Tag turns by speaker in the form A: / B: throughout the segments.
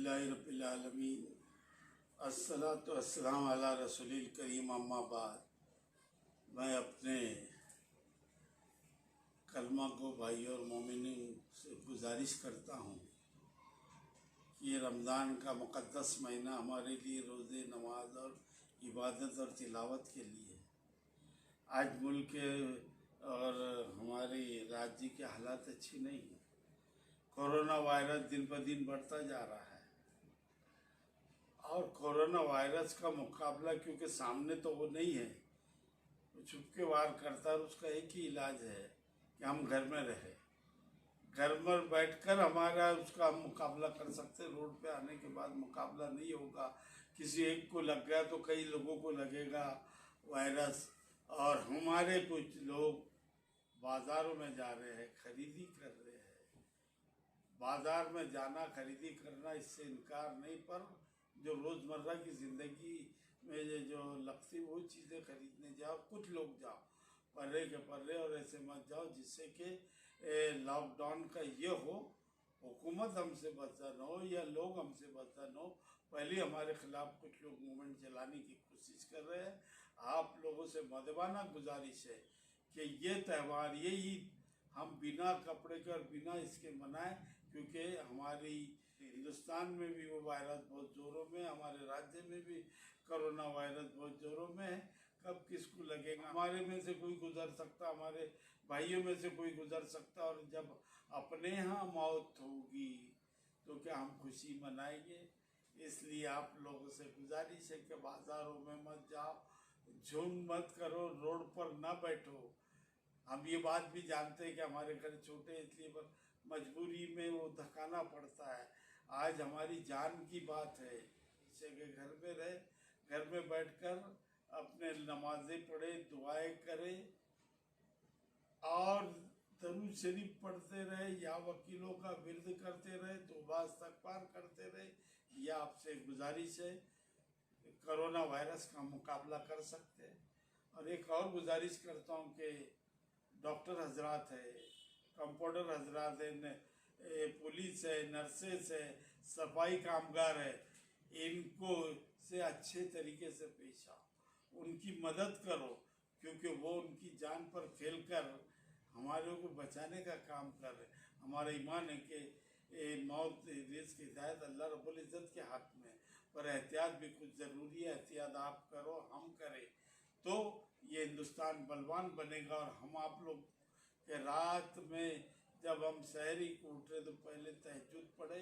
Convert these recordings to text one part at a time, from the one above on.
A: अल्हम्दुलिल्लाहि रब्बिल आलमीन अस्सलातु वस्सलाम अला रसूलिल करीम अम्मा बाद। मैं अपने कलमा को भाई और मोमिनीन से गुजारिश करता हूँ कि ये रमज़ान का मुक़द्दस महीना हमारे लिए रोज़े नमाज और इबादत और तिलावत के लिए। आज मुल्क के और हमारे राज्य के हालात अच्छी नहीं है। कोरोना वायरस दिन ब दिन बढ़ता जा रहा है और कोरोना वायरस का मुकाबला क्योंकि सामने तो वो नहीं है, वो छुपके वार करता है। उसका एक ही इलाज है कि हम घर में रहें। घर में बैठकर हमारा उसका हम मुकाबला कर सकते। रोड पे आने के बाद मुकाबला नहीं होगा। किसी एक को लग गया तो कई लोगों को लगेगा वायरस। और हमारे कुछ लोग बाज़ारों में जा रहे हैं, खरीदी कर रहे हैं। बाज़ार में जाना, खरीदी करना, इससे इनकार नहीं, पर जो रोज़मर्रा की ज़िंदगी में जो लगती वो चीज़ें खरीदने जाओ। कुछ लोग जाओ, पर्रे के पर्रे, और ऐसे मत जाओ जिससे कि लॉकडाउन का ये हो, हुकूमत हमसे बदतन हो या लोग हमसे बदतन हो। पहले हमारे खिलाफ कुछ लोग मूवमेंट चलाने की कोशिश कर रहे हैं। आप लोगों से मदवाना गुजारिश है कि ये त्यौहार, ये ईद हम बिना कपड़े के और बिना इसके मनाएं, क्योंकि हमारी हिंदुस्तान में भी वो वायरस बहुत ज़ोरों में, हमारे राज्य में भी कोरोना वायरस बहुत ज़ोरों में है। कब किसको लगेगा, हमारे में से कोई गुजर सकता, हमारे भाइयों में से कोई गुजर सकता। और जब अपने यहाँ मौत होगी तो क्या हम खुशी मनाएंगे? इसलिए आप लोगों से गुजारिश है कि बाज़ारों में मत जाओ, झुंड मत करो, रोड पर ना बैठो। हम ये बात भी जानते हैं कि हमारे घर छोटे, इसलिए पर मजबूरी में वो धकाना पड़ता है। आज हमारी जान की बात है, इसे के घर में रहे, घर में बैठकर अपने नमाजें पढ़े, दुआएं करें और दरूद शरीफ पढ़ते रहे, या वकीलों का विर्द करते रहे, तौबा इस्तग़फ़ार करते रहे। यह आपसे गुजारिश है, कोरोना वायरस का मुकाबला कर सकते हैं। और एक और गुजारिश करता हूँ कि डॉक्टर हजरात है, कंपाउंडर हजरात है, पुलिस है, नर्सेस है, सफाई कामगार है, इनको से अच्छे तरीके से पेश आओ, उनकी मदद करो, क्योंकि वो उनकी जान पर खेल कर हमारे को बचाने का काम कर रहे। हमारा ईमान है कि मौत, रिज़्क़, हिदायत अल्लाह रब्बुल इज़्ज़त के हाथ में, पर एहतियात भी कुछ ज़रूरी है। एहतियात आप करो, हम करें, तो ये हिंदुस्तान बलवान बनेगा। और हम आप लोग के रात में जब हम सहरी को उठे तो पहले तहज्जुद पढ़े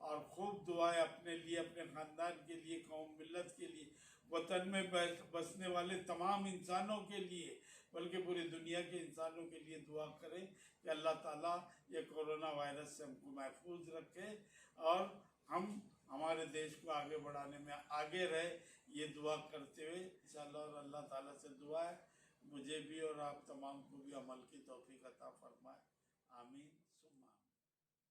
A: और खूब दुआएं अपने लिए, अपने ख़ानदान के लिए, कौम मिल्लत के लिए, वतन में बसने वाले तमाम इंसानों के लिए, बल्कि पूरी दुनिया के इंसानों के लिए दुआ करें कि अल्लाह ताला ये कोरोना वायरस से हमको महफूज रखे और हम हमारे देश को आगे बढ़ाने में आगे रहे। ये दुआ करते हुए इंशाअल्लाह, और अल्लाह ताला से दुआ है मुझे भी और आप तमाम को भी अमल की तौफीक अता फरमाए। आमीन।